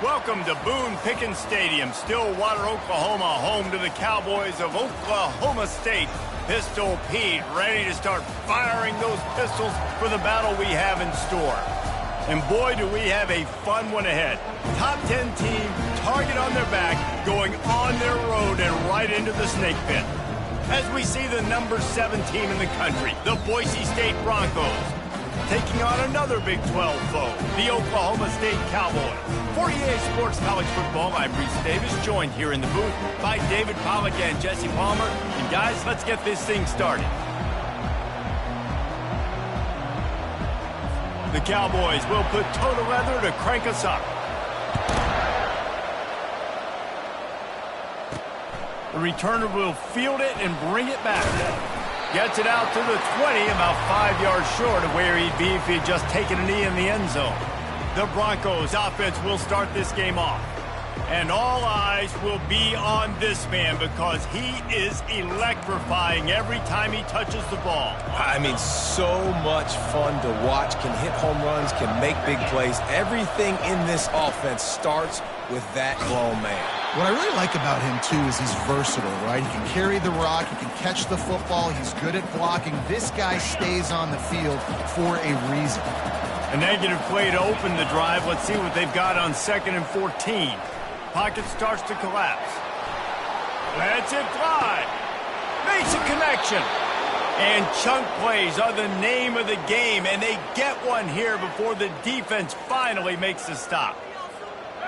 Welcome to Boone Pickens Stadium, Stillwater, Oklahoma, home to the Cowboys of Oklahoma State. Pistol Pete ready to start firing those pistols for the battle we have in store. And boy, do we have a fun one ahead. Top 10 team, target on their back, going on their road and right into the snake pit. As we see the number 7 team in the country, the Boise State Broncos, taking on another Big 12 foe, the Oklahoma State Cowboys. For EA Sports College Football, I'm Reese Davis, joined here in the booth by David Pollack and Jesse Palmer. And guys, let's get this thing started. The Cowboys will put toe to leather to crank us up. The returner will field it and bring it back. Gets it out to the 20, about 5 yards short of where he'd be if he'd just taken a knee in the end zone. The Broncos offense will start this game off. And all eyes will be on this man because he is electrifying every time he touches the ball. I mean, so much fun to watch. Can hit home runs, can make big plays. Everything in this offense starts with that grown man. What I really like about him, too, is he's versatile, right? He can carry the rock, he can catch the football, he's good at blocking. This guy stays on the field for a reason. A negative play to open the drive. Let's see what they've got on 2nd and 14. Pocket starts to collapse. Lets it fly. Makes a connection. And chunk plays are the name of the game, and they get one here before the defense finally makes the stop.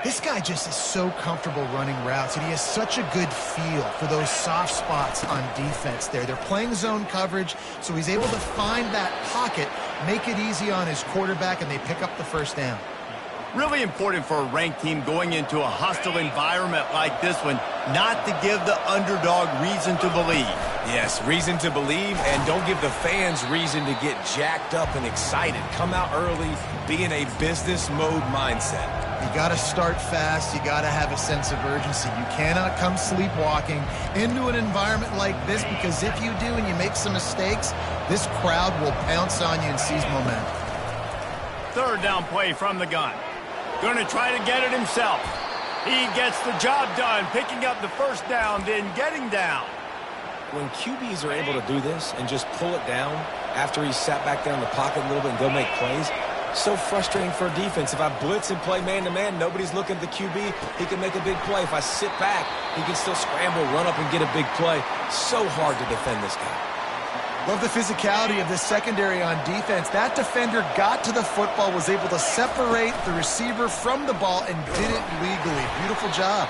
This guy just is so comfortable running routes, and he has such a good feel for those soft spots on defense there. They're playing zone coverage, so he's able to find that pocket, make it easy on his quarterback, and they pick up the first down. Really important for a ranked team going into a hostile environment like this one, not to give the underdog reason to believe. Yes, reason to believe, and don't give the fans reason to get jacked up and excited. Come out early, be in a business mode mindset. You got to start fast. You got to have a sense of urgency. You cannot come sleepwalking into an environment like this, because if you do and you make some mistakes, this crowd will pounce on you and seize momentum. 3rd down play from the gun. Going to try to get it himself. He gets the job done, picking up the first down, then getting down. When QBs are able to do this and just pull it down after he's sat back there in the pocket a little bit and go make plays, so frustrating for a defense. If I blitz and play man-to-man, nobody's looking at the QB, he can make a big play. If I sit back, he can still scramble, run up, and get a big play. So hard to defend this guy. Love the physicality of this secondary on defense. That defender got to the football, was able to separate the receiver from the ball, and did it legally. Beautiful job.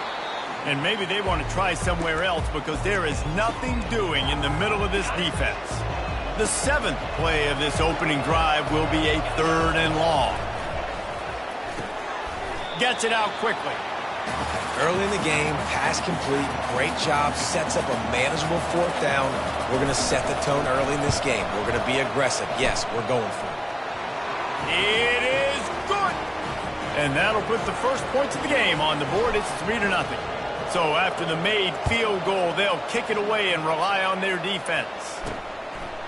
And maybe they want to try somewhere else because there is nothing doing in the middle of this defense. The 7th play of this opening drive will be a 3rd and long. Gets it out quickly. Early in the game, pass complete, great job, sets up a manageable 4th down. We're going to set the tone early in this game. We're going to be aggressive. Yes, we're going for it. It is good. And that'll put the first points of the game on the board. It's 3-0. So after the made field goal, they'll kick it away and rely on their defense.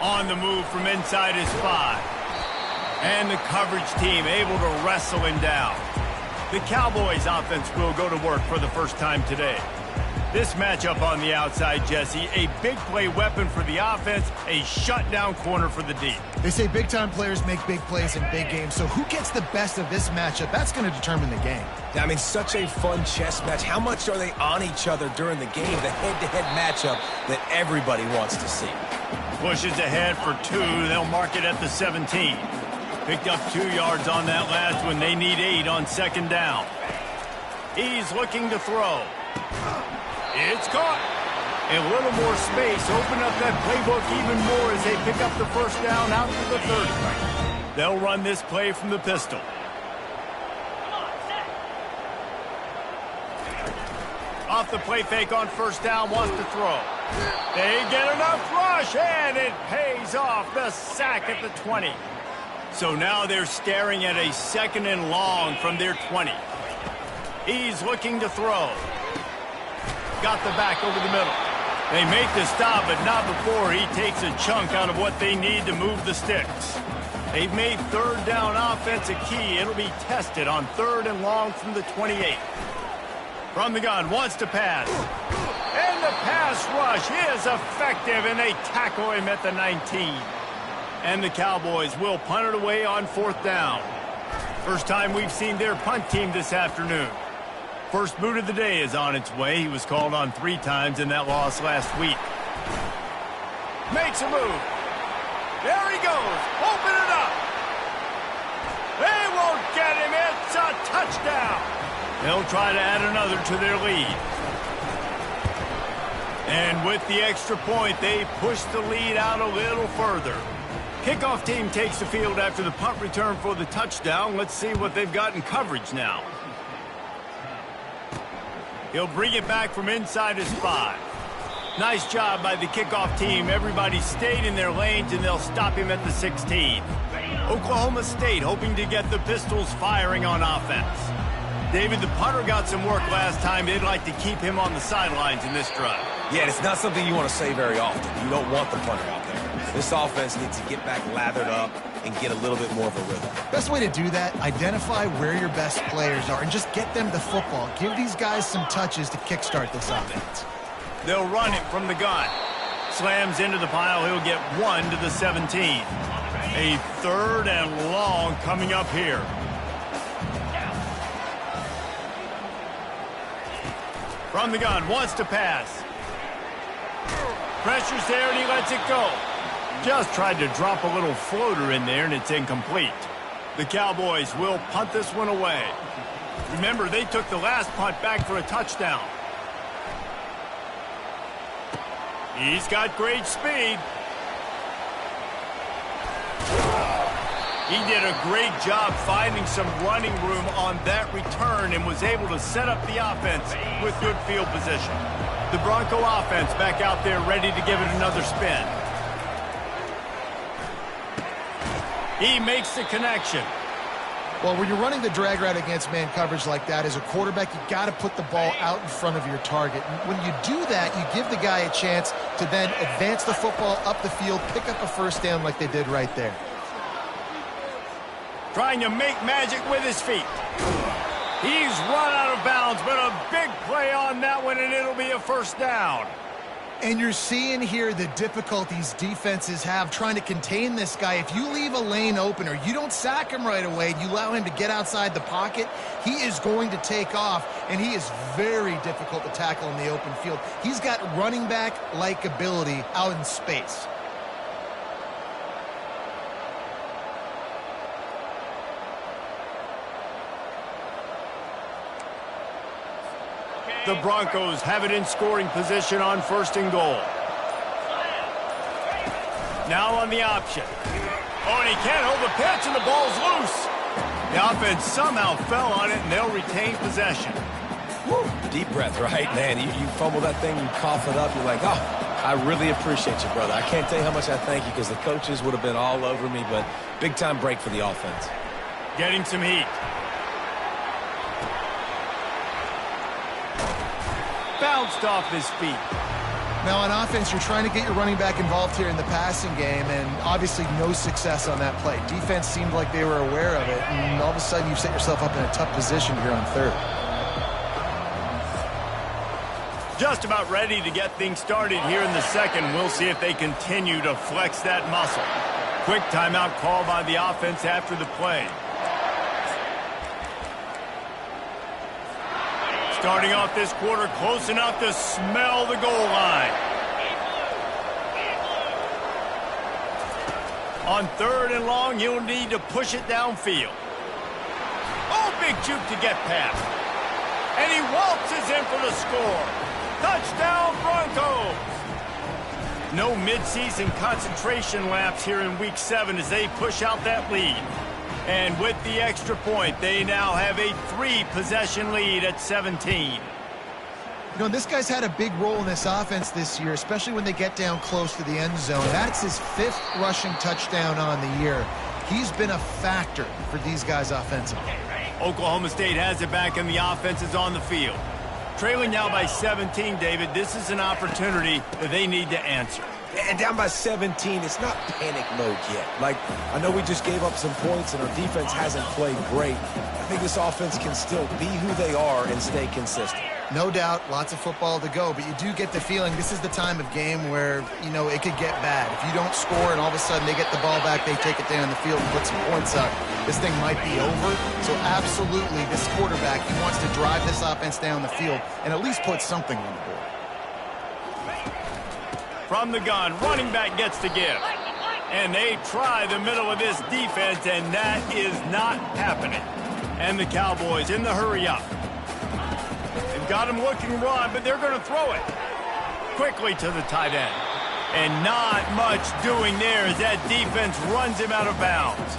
On the move from inside his 5. And the coverage team able to wrestle him down. The Cowboys offense will go to work for the first time today. This matchup on the outside, Jesse, a big play weapon for the offense, a shutdown corner for the D. They say big-time players make big plays in big games, so who gets the best of this matchup? That's going to determine the game. I mean, such a fun chess match. How much are they on each other during the game? The head-to-head matchup that everybody wants to see. Pushes ahead for 2. They'll mark it at the 17. Picked up 2 yards on that last one. They need 8 on 2nd down. He's looking to throw. It's caught. A little more space. Open up that playbook even more as they pick up the first down out to the 30. They'll run this play from the pistol. Off the play fake on 1st down, wants to throw. They get enough rush, and it pays off. The sack at the 20. So now they're staring at a 2nd and long from their 20. He's looking to throw. Got the back over the middle. They make the stop, but not before he takes a chunk out of what they need to move the sticks. They've made third down offense a key. It'll be tested on 3rd and long from the 28. From the gun, wants to pass. And the pass rush is effective, and they tackle him at the 19. And the Cowboys will punt it away on 4th down. First time we've seen their punt team this afternoon. First boot of the day is on its way. He was called on 3 times in that loss last week. Makes a move. There he goes. Open it up. They won't get him. It's a touchdown. They'll try to add another to their lead. And with the extra point, they push the lead out a little further. Kickoff team takes the field after the punt return for the touchdown. Let's see what they've got in coverage now. He'll bring it back from inside his 5. Nice job by the kickoff team. Everybody stayed in their lanes, and they'll stop him at the 16. Oklahoma State hoping to get the Pistols firing on offense. David, the punter got some work last time. They'd like to keep him on the sidelines in this drive. Yeah, it's not something you want to say very often. You don't want the punter out there. This offense needs to get back lathered up and get a little bit more of a rhythm. Best way to do that, identify where your best players are and just get them the football. Give these guys some touches to kickstart this offense. They'll run it from the gun. Slams into the pile. He'll get 1 to the 17. A 3rd and long coming up here. From the gun, wants to pass. Pressure's there, and he lets it go. Just tried to drop a little floater in there, and it's incomplete. The Cowboys will punt this one away. Remember, they took the last punt back for a touchdown. He's got great speed. He did a great job finding some running room on that return and was able to set up the offense with good field position. The Bronco offense back out there ready to give it another spin. He makes the connection. Well, when you're running the drag route against man coverage like that, as a quarterback, you got to put the ball out in front of your target. And when you do that, you give the guy a chance to then advance the football up the field, pick up a first down like they did right there. Trying to make magic with his feet. He's run out of bounds, but a big play on that one, and it'll be a first down. And you're seeing here the difficulties defenses have trying to contain this guy. If you leave a lane open or you don't sack him right away, you allow him to get outside the pocket, he is going to take off, and he is very difficult to tackle in the open field. He's got running back-like ability out in space. The Broncos have it in scoring position on 1st and goal. Now on the option. Oh, and he can't hold the pitch, and the ball's loose. The offense somehow fell on it, and they'll retain possession. Woo. Deep breath, right? Man, you fumble that thing, you cough it up, you're like, oh, I really appreciate you, brother. I can't tell you how much I thank you because the coaches would have been all over me, but big-time break for the offense. Getting some heat. Bounced off his feet. Now on offense, you're trying to get your running back involved here in the passing game, and obviously no success on that play. Defense seemed like they were aware of it, and all of a sudden you've set yourself up in a tough position here on 3rd. Just about ready to get things started here in the 2nd. We'll see if they continue to flex that muscle. Quick timeout call by the offense after the play. Starting off this quarter close enough to smell the goal line. On 3rd and long, he'll need to push it downfield. Oh, big juke to get past. And he waltzes in for the score. Touchdown, Broncos! No midseason concentration lapse here in Week 7 as they push out that lead. And with the extra point, they now have a 3-possession lead at 17. You know, this guy's had a big role in this offense this year, especially when they get down close to the end zone. That's his 5th rushing touchdown on the year. He's been a factor for these guys offensively. Oklahoma State has it back, and the offense is on the field. Trailing now by 17, David, this is an opportunity that they need to answer. And down by 17, it's not panic mode yet. Like, I know we just gave up some points and our defense hasn't played great. I think this offense can still be who they are and stay consistent. No doubt, lots of football to go, but you do get the feeling this is the time of game where, you know, it could get bad. If you don't score and all of a sudden they get the ball back, they take it down the field and put some points up, this thing might be over. So absolutely, this quarterback, he wants to drive this offense down the field and at least put something on the board. From the gun, running back gets to give. And they try the middle of this defense, and that is not happening. And the Cowboys in the hurry up. They've got him looking to run, but they're going to throw it quickly to the tight end. And not much doing there as that defense runs him out of bounds.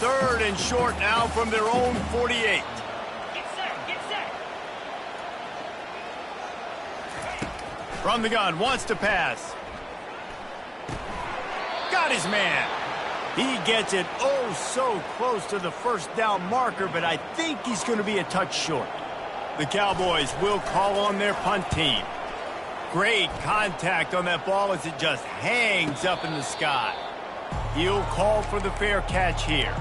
3rd and short now from their own 48. Get set. From the gun, wants to pass. Got his man. He gets it oh so close to the first down marker, but I think he's going to be a touch short. The Cowboys will call on their punt team. Great contact on that ball as it just hangs up in the sky. He'll call for the fair catch here.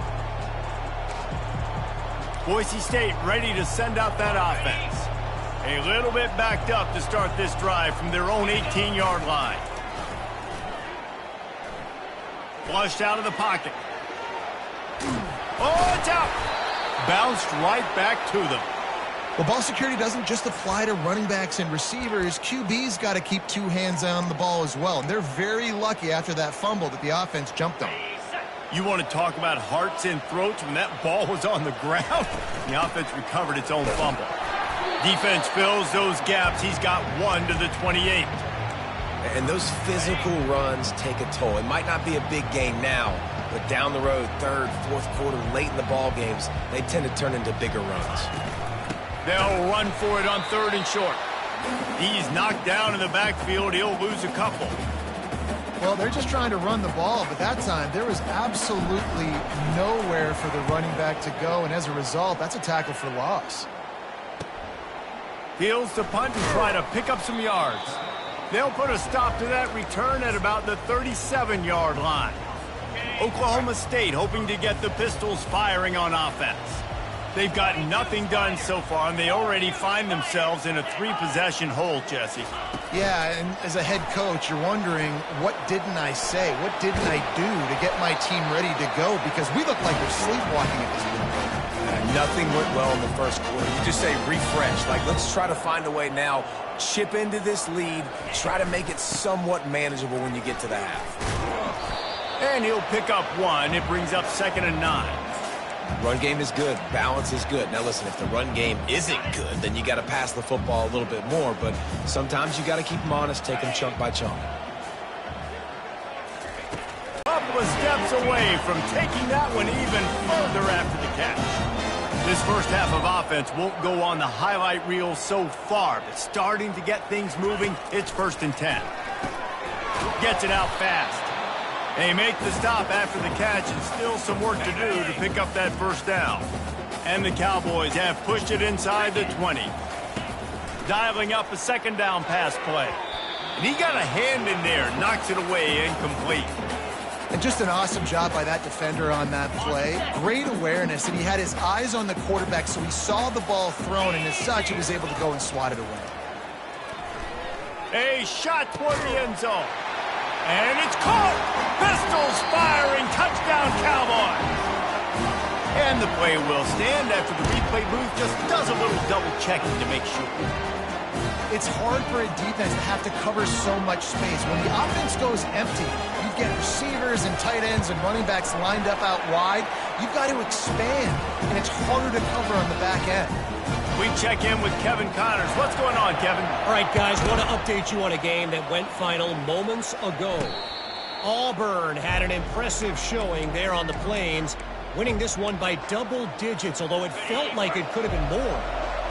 Boise State ready to send out that offense. A little bit backed up to start this drive from their own 18-yard line. Flushed out of the pocket. Oh, it's out. Bounced right back to them. Well, ball security doesn't just apply to running backs and receivers. QB's got to keep 2 hands on the ball as well. And they're very lucky after that fumble that the offense jumped on. You want to talk about hearts and throats when that ball was on the ground? The offense recovered its own fumble. Defense fills those gaps. He's got 1 to the 28. And those physical runs take a toll. It might not be a big game now, but down the road, 3rd, 4th quarter, late in the ball games, they tend to turn into bigger runs. They'll run for it on 3rd and short. He's knocked down in the backfield. He'll lose a couple. Well, they're just trying to run the ball, but that time there was absolutely nowhere for the running back to go, and as a result, that's a tackle for loss. Heels to punt and try to pick up some yards. They'll put a stop to that return at about the 37-yard line. Oklahoma State hoping to get the Pistols firing on offense. They've gotten nothing done so far, and they already find themselves in a 3-possession hole, Jesse. Yeah, and as a head coach, you're wondering, what didn't I say? What didn't I do to get my team ready to go? Because we look like we're sleepwalking at this point. Nothing went well in the first quarter. You just say refresh. Like, let's try to find a way now. Chip into this lead. Try to make it somewhat manageable when you get to the half. And he'll pick up 1. It brings up 2nd and 9. Run game is good. Balance is good. Now, listen, if the run game isn't good, then you got to pass the football a little bit more. But sometimes you got to keep them honest, take them chunk by chunk. Couple of steps away from taking that one even further after the catch. This first half of offense won't go on the highlight reel so far, but starting to get things moving, it's 1st and 10. Gets it out fast. They make the stop after the catch, and still some work to do to pick up that first down. And the Cowboys have pushed it inside the 20. Dialing up a 2nd down pass play. And he got a hand in there, knocks it away, incomplete. And just an awesome job by that defender on that play. Great awareness, and he had his eyes on the quarterback, so he saw the ball thrown, and as such, he was able to go and swat it away. A shot toward the end zone. And it's caught! Pistols firing, touchdown Cowboys! And the play will stand after the replay booth just does a little double checking to make sure. It's hard for a defense to have to cover so much space. When the offense goes empty, you get receivers and tight ends and running backs lined up out wide. You've got to expand, and it's harder to cover on the back end. We check in with Kevin Connors. What's going on, Kevin? All right, guys, want to update you on a game that went final moments ago. Auburn had an impressive showing there on the Plains, winning this one by double digits, although it felt like it could have been more.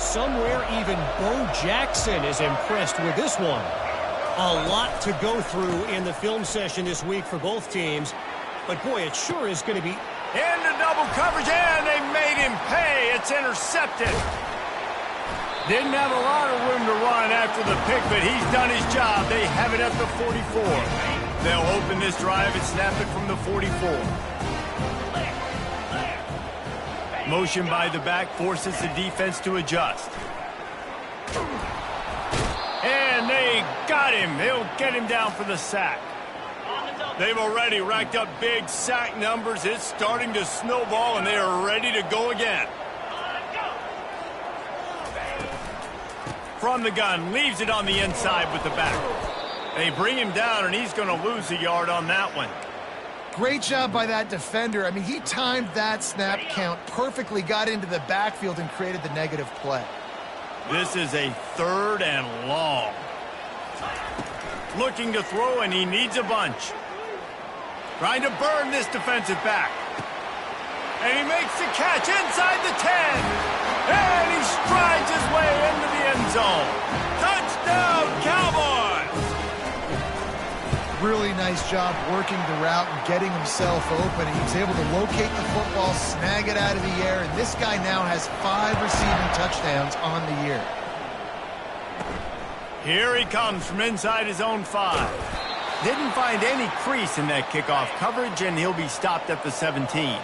Somewhere even Bo Jackson is impressed with this one. A lot to go through in the film session this week for both teams, but boy, it sure is going to be... Into double coverage, and they made him pay. It's intercepted. Didn't have a lot of room to run after the pick, but he's done his job. They have it at the 44. They'll open this drive and snap it from the 44. Motion by the back forces the defense to adjust. And they got him. They'll get him down for the sack. They've already racked up big sack numbers. It's starting to snowball, and they are ready to go again. From the gun, leaves it on the inside with the back. They bring him down, and he's going to lose a yard on that one. Great job by that defender. I mean, he timed that snap count perfectly, got into the backfield, and created the negative play. This is a 3rd and long. Looking to throw, and he needs a bunch. Trying to burn this defensive back. And he makes the catch inside the 10. And he strides his way into the end zone. Touchdown, Cowboys! Really nice job working the route and getting himself open. He was able to locate the football, snag it out of the air, and this guy now has 5 receiving touchdowns on the year. Here he comes from inside his own 5. Didn't find any crease in that kickoff coverage, and he'll be stopped at the 17.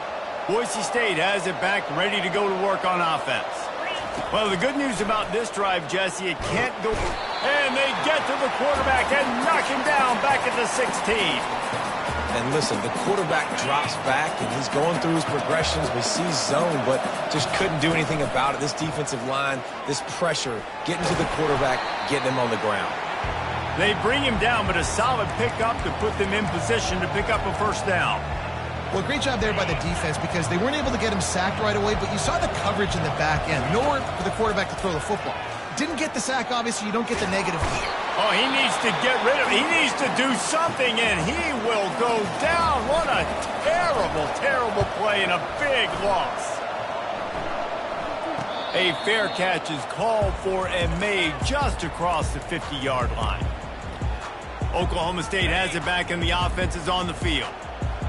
Boise State has it back, ready to go to work on offense. Well, the good news about this drive, Jesse, it can't go. And they get to the quarterback and knock him down back at the 16. And listen, the quarterback drops back, and he's going through his progressions. We see zone, but just couldn't do anything about it. This defensive line, this pressure, getting to the quarterback, getting him on the ground. They bring him down, but a solid pickup to put them in position to pick up a 1st down. Well, great job there by the defense because they weren't able to get him sacked right away, but you saw the coverage in the back end. Nowhere for the quarterback to throw the football. Didn't get the sack, obviously. You don't get the negative here. Oh, he needs to get rid of it. He needs to do something, and he will go down. What a terrible, terrible play and a big loss. A fair catch is called for and made just across the 50-yard line. Oklahoma State has it back, and the offense is on the field.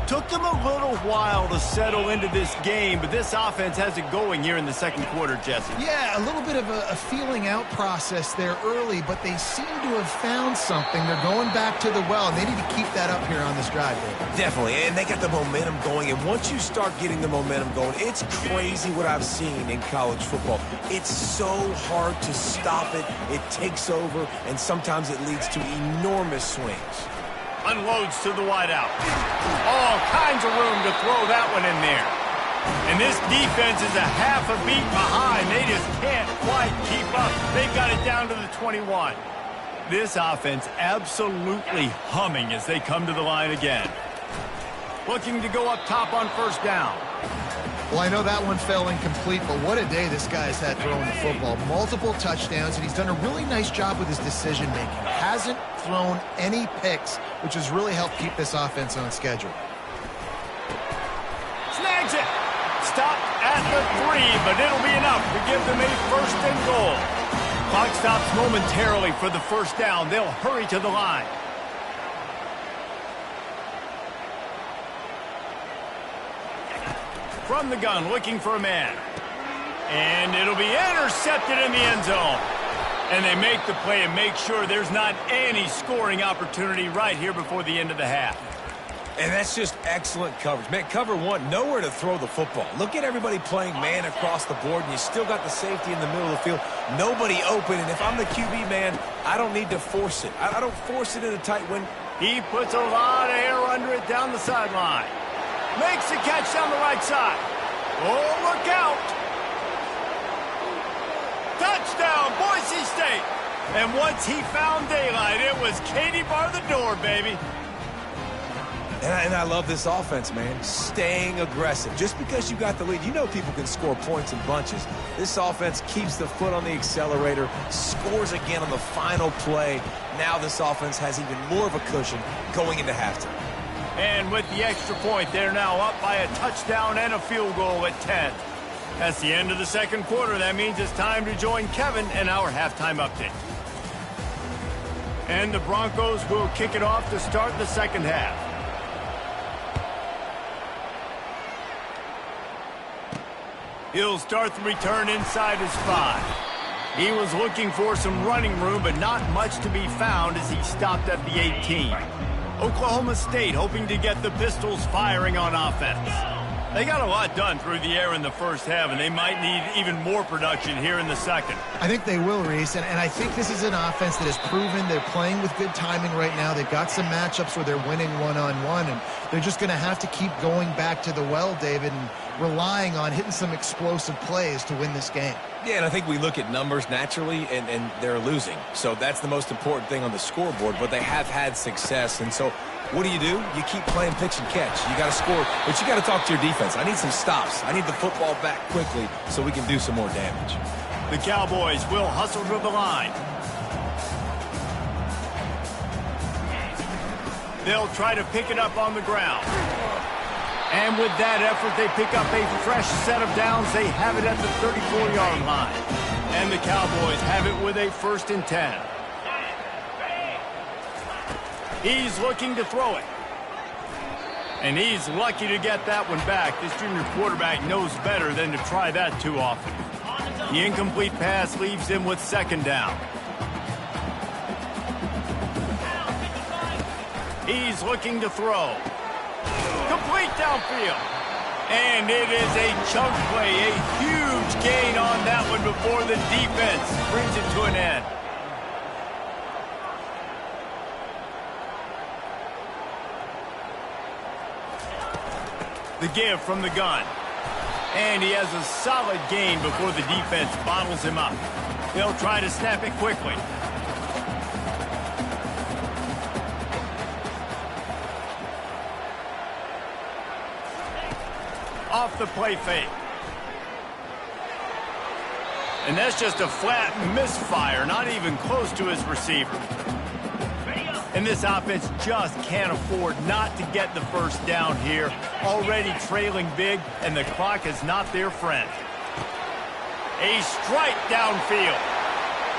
Took them a little while to settle into this game, but this offense has it going here in the 2nd quarter, Jesse. Yeah, a little bit of a feeling out process there early, but they seem to have found something. They're going back to the well, and they need to keep that up here on this drive, David. Definitely, and they got the momentum going, and once you start getting the momentum going, it's crazy what I've seen in college football. It's so hard to stop it. It takes over, and sometimes it leads to enormous swings. Unloads to the wideout. All kinds of room to throw that one in there. And this defense is a half a beat behind. They just can't quite keep up. They've got it down to the 21. This offense absolutely humming as they come to the line again. Looking to go up top on 1st down. Well, I know that one fell incomplete, but what a day this guy's had throwing the football. Multiple touchdowns, and he's done a really nice job with his decision-making. Hasn't thrown any picks, which has really helped keep this offense on schedule. Snags it. Stopped at the 3, but it'll be enough to give them a 1st and goal. Clock stops momentarily for the 1st down. They'll hurry to the line. From the gun, looking for a man. And it'll be intercepted in the end zone. And they make the play and make sure there's not any scoring opportunity right here before the end of the half. And that's just excellent coverage. Man, cover 1, nowhere to throw the football. Look at everybody playing man across the board, and you still got the safety in the middle of the field. Nobody open, and if I'm the QB, man, I don't need to force it. I don't force it in a tight window. He puts a lot of air under it down the sideline. Makes the catch down the right side. Oh, look out. Touchdown, Boise State. And once he found daylight, it was Katie bar the door, baby. And I love this offense, man. Staying aggressive. Just because you got the lead, you know people can score points in bunches. This offense keeps the foot on the accelerator, scores again on the final play. Now this offense has even more of a cushion going into halftime. And with the extra point, they're now up by a touchdown and a field goal at 10. That's the end of the 2nd quarter. That means it's time to join Kevin in our halftime update. And the Broncos will kick it off to start the 2nd half. He'll start the return inside his 5. He was looking for some running room, but not much to be found as he stopped at the 18. Oklahoma State hoping to get the Pistols firing on offense. They got a lot done through the air in the first half, and they might need even more production here in the second. I think they will, Reese, and I think this is an offense that has proven they're playing with good timing right now. They've got some matchups where they're winning one-on-one, and they're just going to have to keep going back to the well, David, and relying on hitting some explosive plays to win this game. Yeah, and I think we look at numbers naturally, and they're losing. So that's the most important thing on the scoreboard, but they have had success. And so what do? You keep playing pitch and catch. You got to score, but you got to talk to your defense. I need some stops. I need the football back quickly so we can do some more damage. The Cowboys will hustle to the line. They'll try to pick it up on the ground. And with that effort, they pick up a fresh set of downs. They have it at the 34-yard line. And the Cowboys have it with a 1st and 10. He's looking to throw it. And he's lucky to get that one back. This junior quarterback knows better than to try that too often. The incomplete pass leaves him with 2nd down. He's looking to throw. Complete downfield. And it is a chunk play, a huge gain on that one before the defense brings it to an end. The give from the gun. And he has a solid gain before the defense bottles him up. They'll try to snap it quickly. Off the play fake. And that's just a flat misfire, not even close to his receiver. And this offense just can't afford not to get the 1st down here. Already trailing big, and the clock is not their friend. A strike downfield.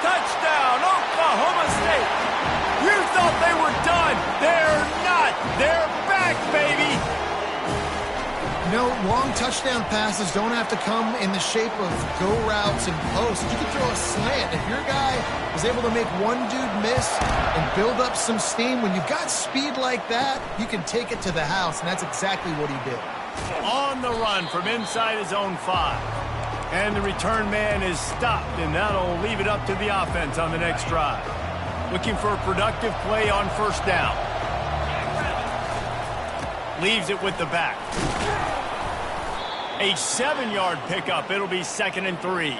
Touchdown, Oklahoma State. You thought they were done. They're not. They're back, baby. No, long touchdown passes don't have to come in the shape of go routes and posts. You can throw a slant. If your guy is able to make one dude miss and build up some steam, when you've got speed like that, you can take it to the house, and that's exactly what he did. On the run from inside his own 5. And the return man is stopped, and that'll leave it up to the offense on the next drive. Looking for a productive play on 1st down. Leaves it with the back. A 7-yard pickup. It'll be 2nd and 3.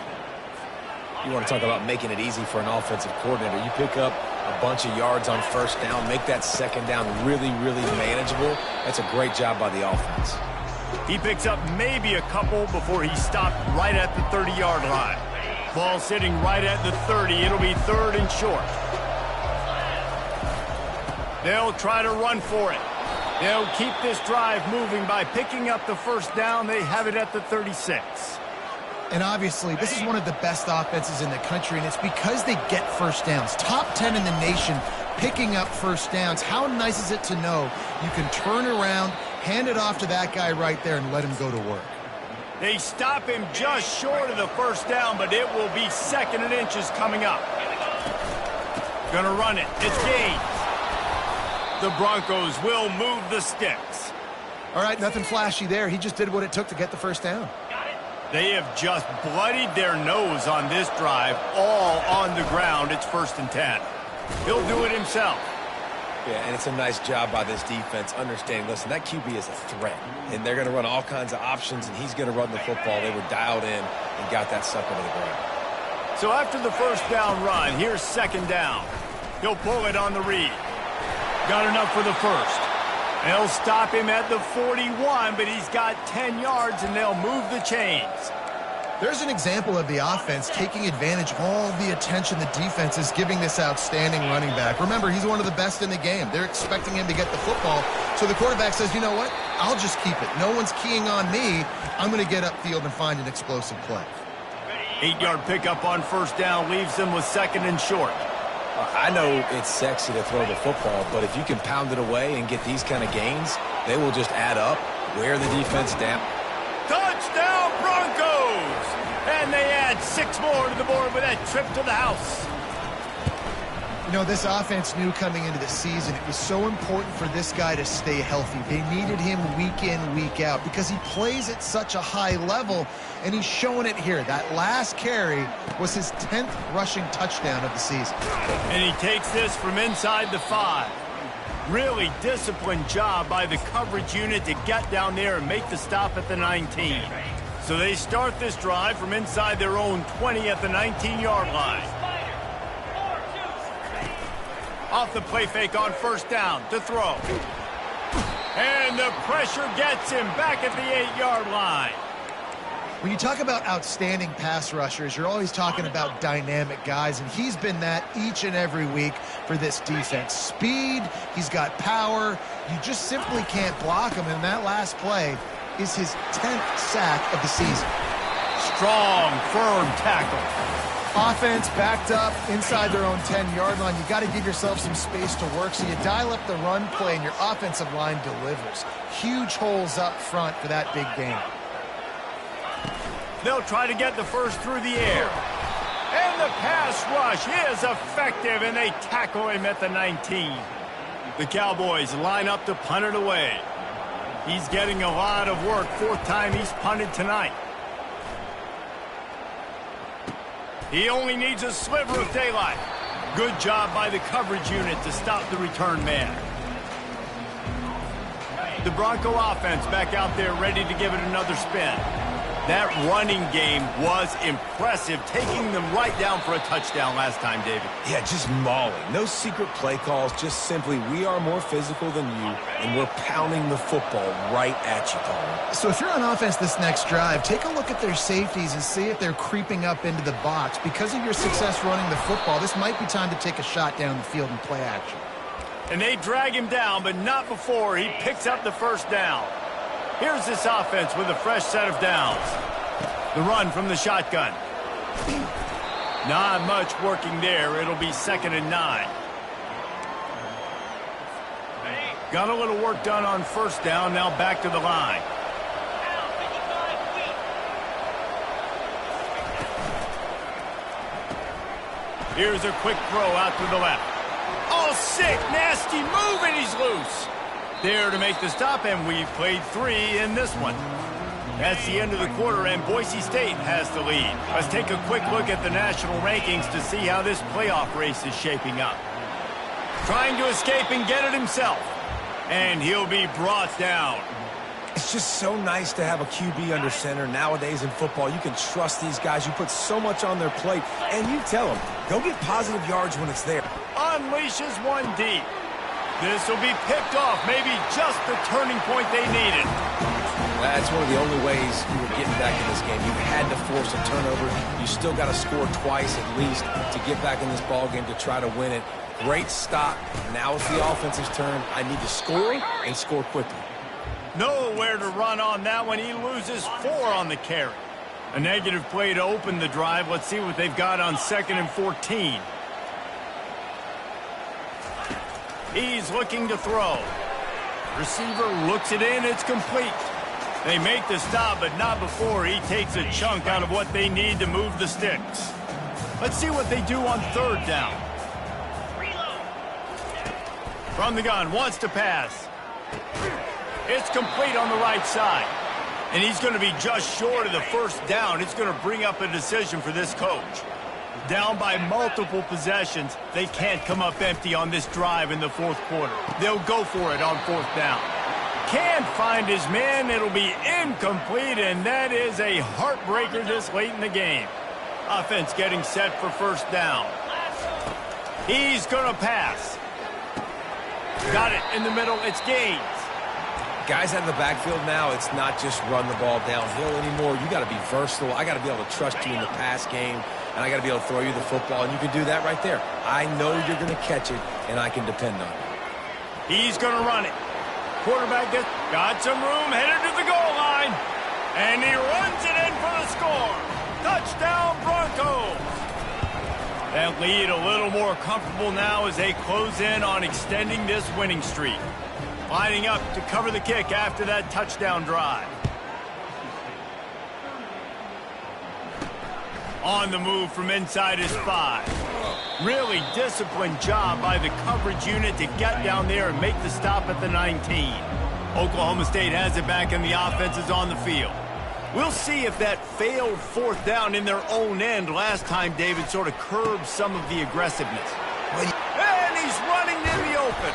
You want to talk about making it easy for an offensive coordinator. You pick up a bunch of yards on 1st down, make that 2nd down really, really manageable. That's a great job by the offense. He picks up maybe a couple before he stopped right at the 30-yard line. Ball sitting right at the 30. It'll be 3rd and short. They'll try to run for it. They'll keep this drive moving by picking up the 1st down. They have it at the 36. And obviously, this is one of the best offenses in the country, and it's because they get 1st downs. Top 10 in the nation picking up 1st downs. How nice is it to know you can turn around, hand it off to that guy right there, and let him go to work? They stop him just short of the 1st down, but it will be 2nd and inches coming up. Gonna run it. It's gained. The Broncos will move the sticks. All right, nothing flashy there. He just did what it took to get the 1st down. They have just bloodied their nose on this drive, all on the ground. It's 1st and 10. He'll do it himself. Yeah, and it's a nice job by this defense understanding, listen, that QB is a threat, and they're going to run all kinds of options, and he's going to run the football. They were dialed in and got that sucker to the ground. So after the 1st down run, here's 2nd down. He'll pull it on the read. Got enough for the 1st. They'll stop him at the 41, but he's got 10 yards, and they'll move the chains. There's an example of the offense taking advantage of all the attention the defense is giving this outstanding running back. Remember, he's one of the best in the game. They're expecting him to get the football. So the quarterback says, you know what? I'll just keep it. No one's keying on me. I'm going to get upfield and find an explosive play. 8-yard pickup on 1st down leaves them with 2nd and short. I know it's sexy to throw the football, but if you can pound it away and get these kind of gains, they will just add up, wear the defense down. Touchdown, Broncos! And they add 6 more to the board with that trip to the house. You know, this offense knew coming into the season it was so important for this guy to stay healthy. They needed him week in, week out because he plays at such a high level, and he's showing it here. That last carry was his 10th rushing touchdown of the season. And he takes this from inside the 5. Really disciplined job by the coverage unit to get down there and make the stop at the 19. So they start this drive from inside their own 20 at the 19-yard line. Off the play fake on first down to throw. And the pressure gets him back at the 8-yard line. When you talk about outstanding pass rushers, you're always talking about dynamic guys, and he's been that each and every week for this defense. Speed, he's got power. You just simply can't block him, and that last play is his 10th sack of the season. Strong, firm tackle. Offense backed up inside their own 10-yard line. You got to give yourself some space to work, so you dial up the run play, and your offensive line delivers. Huge holes up front for that big game. They'll try to get the first through the air. And the pass rush is effective, and they tackle him at the 19. The Cowboys line up to punt it away. He's getting a lot of work. 4th time he's punted tonight. He only needs a sliver of daylight. Good job by the coverage unit to stop the return man. The Bronco offense back out there ready to give it another spin. That running game was impressive, taking them right down for a touchdown last time, David. Yeah, just mauling. No secret play calls, just simply we are more physical than you, and we're pounding the football right at you, Colin. So if you're on offense this next drive, take a look at their safeties and see if they're creeping up into the box. Because of your success running the football, this might be time to take a shot down the field and play action. And they drag him down, but not before he picks up the first down. Here's this offense with a fresh set of downs. The run from the shotgun. Not much working there. It'll be 2nd and 9. Got a little work done on first down. Now back to the line. Here's a quick throw out to the left. Oh, sick, nasty move, and he's loose. There to make the stop, and we've played 3 in this one. That's the end of the quarter, and Boise State has the lead. Let's take a quick look at the national rankings to see how this playoff race is shaping up. Trying to escape and get it himself. And he'll be brought down. It's just so nice to have a QB under center. Nowadays in football, you can trust these guys. You put so much on their plate, and you tell them, go get positive yards when it's there. Unleashes one deep. This will be picked off, maybe just the turning point they needed. That's one of the only ways you were getting back in this game. You had to force a turnover. You still got to score twice at least to get back in this ball game to try to win it. Great stop. Now it's the offense's turn. I need to score and score quickly. Nowhere to run on that one. He loses 4 on the carry. A negative play to open the drive. Let's see what they've got on 2nd and 14. He's looking to throw. Receiver looks it in. It's complete. They make the stop, but not before he takes a chunk out of what they need to move the sticks. Let's see what they do on 3rd down. From the gun, wants to pass. It's complete on the right side. And he's going to be just short of the first down. It's going to bring up a decision for this coach. Down by multiple possessions, they can't come up empty on this drive in the 4th quarter. They'll go for it on 4th down. Can't find his man. It'll be incomplete, and that is a heartbreaker this late in the game. Offense getting set for first down. He's going to pass. Got it in the middle. It's Gaines. Guys out of the backfield now, it's not just run the ball downhill anymore. You got to be versatile. I got to be able to trust you in the pass game, and I got to be able to throw you the football, and you can do that right there. I know you're going to catch it, and I can depend on it. He's going to run it. Quarterback got some room, headed to the goal line, and he runs it in for the score. Touchdown, Broncos. That lead a little more comfortable now as they close in on extending this winning streak. Lining up to cover the kick after that touchdown drive. On the move from inside his 5. Really disciplined job by the coverage unit to get down there and make the stop at the 19. Oklahoma State has it back and the offense is on the field. We'll see if that failed fourth down in their own end last time David sort of curbed some of the aggressiveness. And he's running in the open.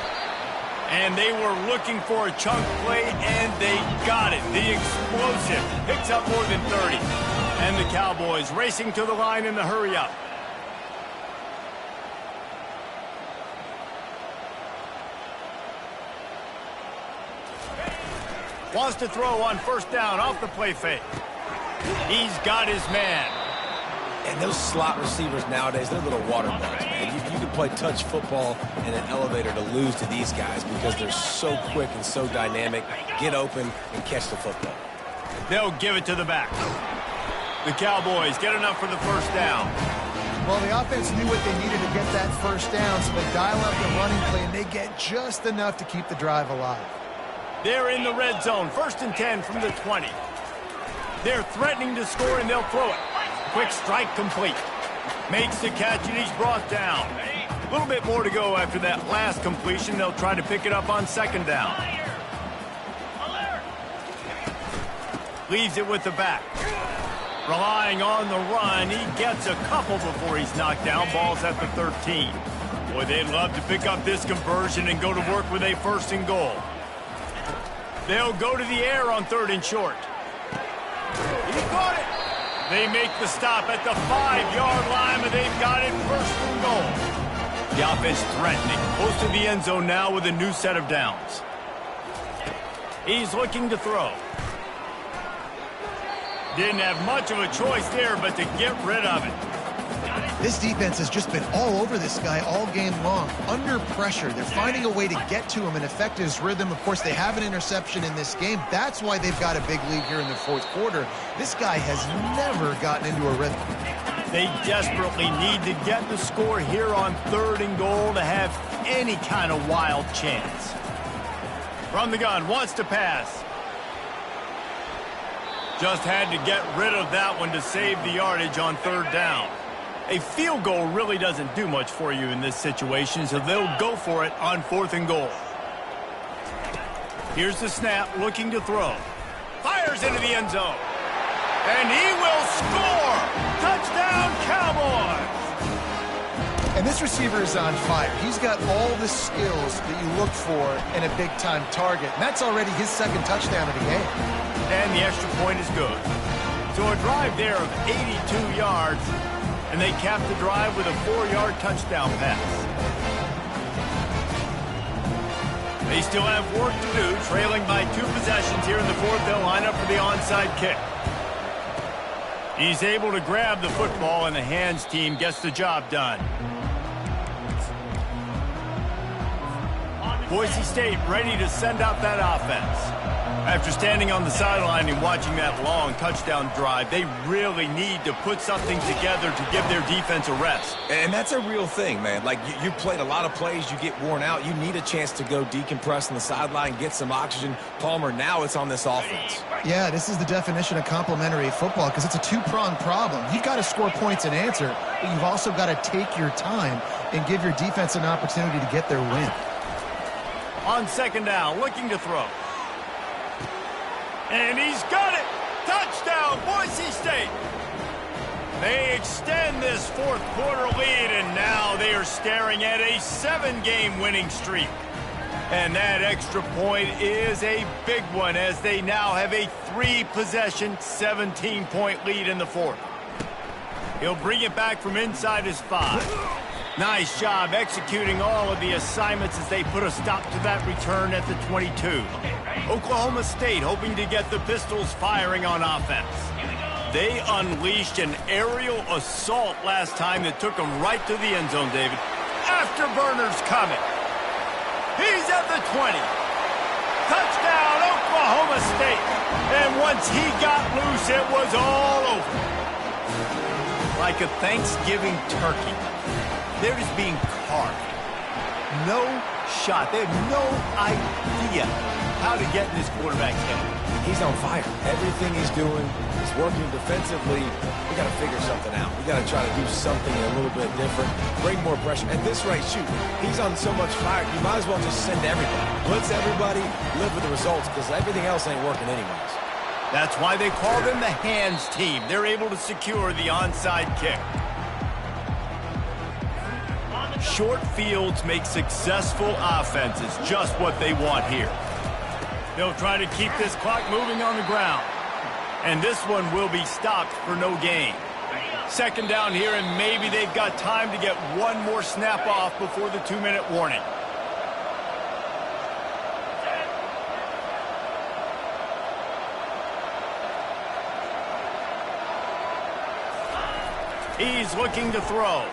And they were looking for a chunk play, and they got it. The explosive picks up more than 30. And the Cowboys racing to the line in the hurry-up. Wants to throw on first down off the play fake. He's got his man. And those slot receivers nowadays, they're little water bugs, man. You can play touch football in an elevator to lose to these guys because they're so quick and so dynamic. Get open and catch the football. They'll give it to the back. The Cowboys get enough for the first down. Well, the offense knew what they needed to get that first down, so they dial up the running play, and they get just enough to keep the drive alive. They're in the red zone, 1st and 10 from the 20. They're threatening to score, and they'll throw it. Quick strike complete. Makes the catch, and he's brought down. A little bit more to go after that last completion. They'll try to pick it up on 2nd down. Leaves it with the back. Relying on the run, he gets a couple before he's knocked down. Ball's at the 13. Boy, they'd love to pick up this conversion and go to work with a 1st and goal. They'll go to the air on 3rd and short. He caught it. They make the stop at the 5-yard line, but they've got it 1st and goal. The offense threatening. Close to the end zone now with a new set of downs. He's looking to throw. Didn't have much of a choice there, but to get rid of it. This defense has just been all over this guy all game long. Under pressure, they're finding a way to get to him and affect his rhythm. Of course, they have an interception in this game. That's why they've got a big lead here in the 4th quarter. This guy has never gotten into a rhythm. They desperately need to get the score here on 3rd and goal to have any kind of wild chance. From the gun, wants to pass. Just had to get rid of that one to save the yardage on 3rd down. A field goal really doesn't do much for you in this situation, so they'll go for it on 4th and goal. Here's the snap, looking to throw. Fires into the end zone. And he will score! Touchdown, Cowboys! And this receiver is on fire. He's got all the skills that you look for in a big-time target. And that's already his 2nd touchdown of the game. And the extra point is good. So a drive there of 82 yards. And they cap the drive with a 4-yard touchdown pass. They still have work to do, trailing by 2 possessions here in the 4th. They'll line up for the onside kick. He's able to grab the football, and the hands team gets the job done. Boise State ready to send out that offense. After standing on the sideline and watching that long touchdown drive, they really need to put something together to give their defense a rest. And that's a real thing, man. Like, you played a lot of plays, you get worn out. You need a chance to go decompress on the sideline, get some oxygen. Palmer, now it's on this offense. Yeah, this is the definition of complementary football because it's a 2-pronged problem. You've got to score points and answer, but you've also got to take your time and give your defense an opportunity to get their win. On 2nd down, looking to throw. And he's got it! Touchdown, Boise State! They extend this 4th quarter lead, and now they are staring at a 7-game winning streak. And that extra point is a big one as they now have a 3-possession, 17-point lead in the 4th. He'll bring it back from inside his 5. Nice job executing all of the assignments as they put a stop to that return at the 22. Oklahoma State hoping to get the Pistols firing on offense. They unleashed an aerial assault last time that took them right to the end zone, David. Afterburners coming. He's at the 20. Touchdown, Oklahoma State. And once he got loose, it was all over. Like a Thanksgiving turkey. They're just being carved. No shot. They have no idea how to get in this quarterback's head. He's on fire. Everything he's doing is working defensively. We got to figure something out. We got to try to do something a little bit different, bring more pressure. At this rate, shoot, he's on so much fire, you might as well just send everybody. Blitz everybody, live with the results, because everything else ain't working anyways. That's why they call them the hands team. They're able to secure the onside kick. Short fields make successful offenses just what they want here. They'll try to keep this clock moving on the ground. And this one will be stopped for no gain. Second down here, and maybe they've got time to get one more snap off before the 2-minute warning. He's looking to throw.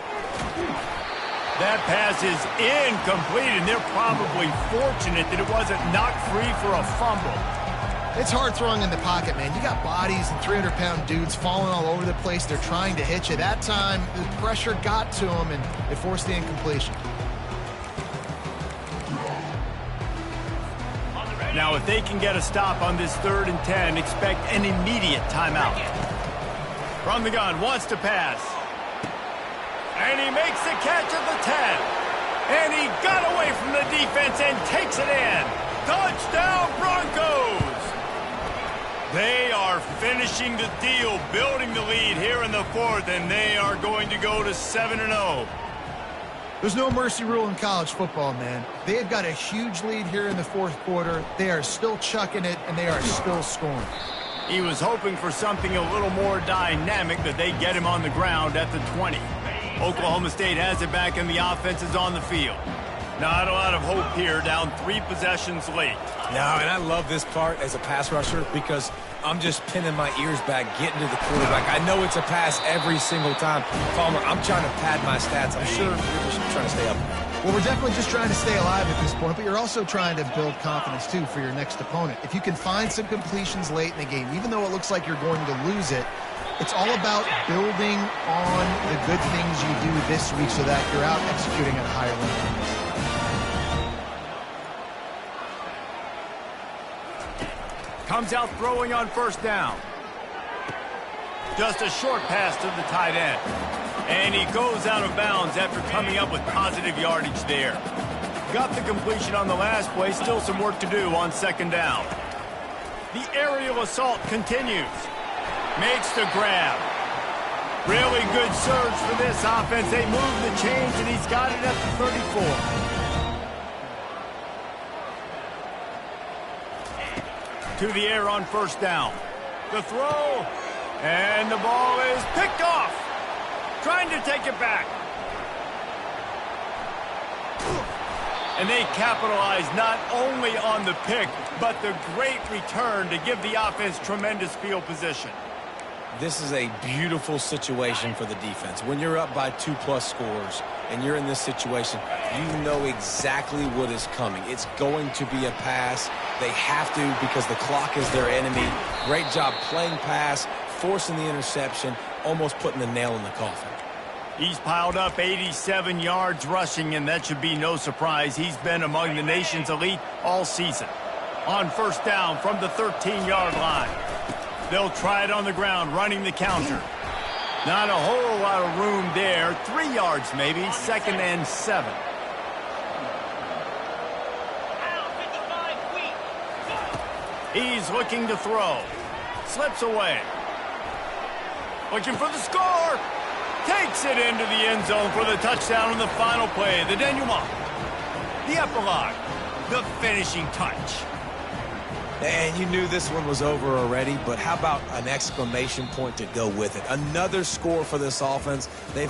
That pass is incomplete, and they're probably fortunate that it wasn't knocked free for a fumble. It's hard throwing in the pocket, man. You got bodies and 300-pound dudes falling all over the place. They're trying to hit you. That time, the pressure got to them, and it forced the incompletion. Now, if they can get a stop on this 3rd and 10, expect an immediate timeout. From the gun, wants to pass. And he makes the catch at the 10. And he got away from the defense and takes it in. Touchdown, Broncos! They are finishing the deal, building the lead here in the 4th, and they are going to go to 7-0. There's no mercy rule in college football, man. They have got a huge lead here in the 4th quarter. They are still chucking it, and they are still scoring. He was hoping for something a little more dynamic, that they get him on the ground at the 20. Oklahoma State has it back, and the offense is on the field. Not a lot of hope here, down 3 possessions late. No, and I love this part as a pass rusher because I'm just pinning my ears back, getting to the quarterback. I know it's a pass every single time. Palmer, I'm trying to pad my stats. I'm sure you're just trying to stay up. Well, we're definitely just trying to stay alive at this point, but you're also trying to build confidence, too, for your next opponent. If you can find some completions late in the game, even though it looks like you're going to lose it, it's all about building on the good things you do this week so that you're out executing at a higher level. Comes out throwing on 1st down. Just a short pass to the tight end. And he goes out of bounds after coming up with positive yardage there. Got the completion on the last play. Still some work to do on 2nd down. The aerial assault continues. Makes the grab. Really good surge for this offense. They move the chains, and he's got it at the 34. To the air on 1st down. The throw, and the ball is picked off. Trying to take it back. And they capitalize not only on the pick, but the great return to give the offense tremendous field position. This is a beautiful situation for the defense. When you're up by 2+ scores and you're in this situation, you know exactly what is coming. It's going to be a pass. They have to because the clock is their enemy. Great job playing pass, forcing the interception, almost putting the nail in the coffin. He's piled up 87 yards rushing, and that should be no surprise. He's been among the nation's elite all season. On 1st down from the 13-yard line. They'll try it on the ground, running the counter. Not a whole lot of room there. 3 yards maybe, 2nd and 7. He's looking to throw. Slips away. Looking for the score. Takes it into the end zone for the touchdown on the final play. The denouement. The epilogue. The finishing touch. And you knew this one was over already, but how about an exclamation point to go with it? Another score for this offense. They've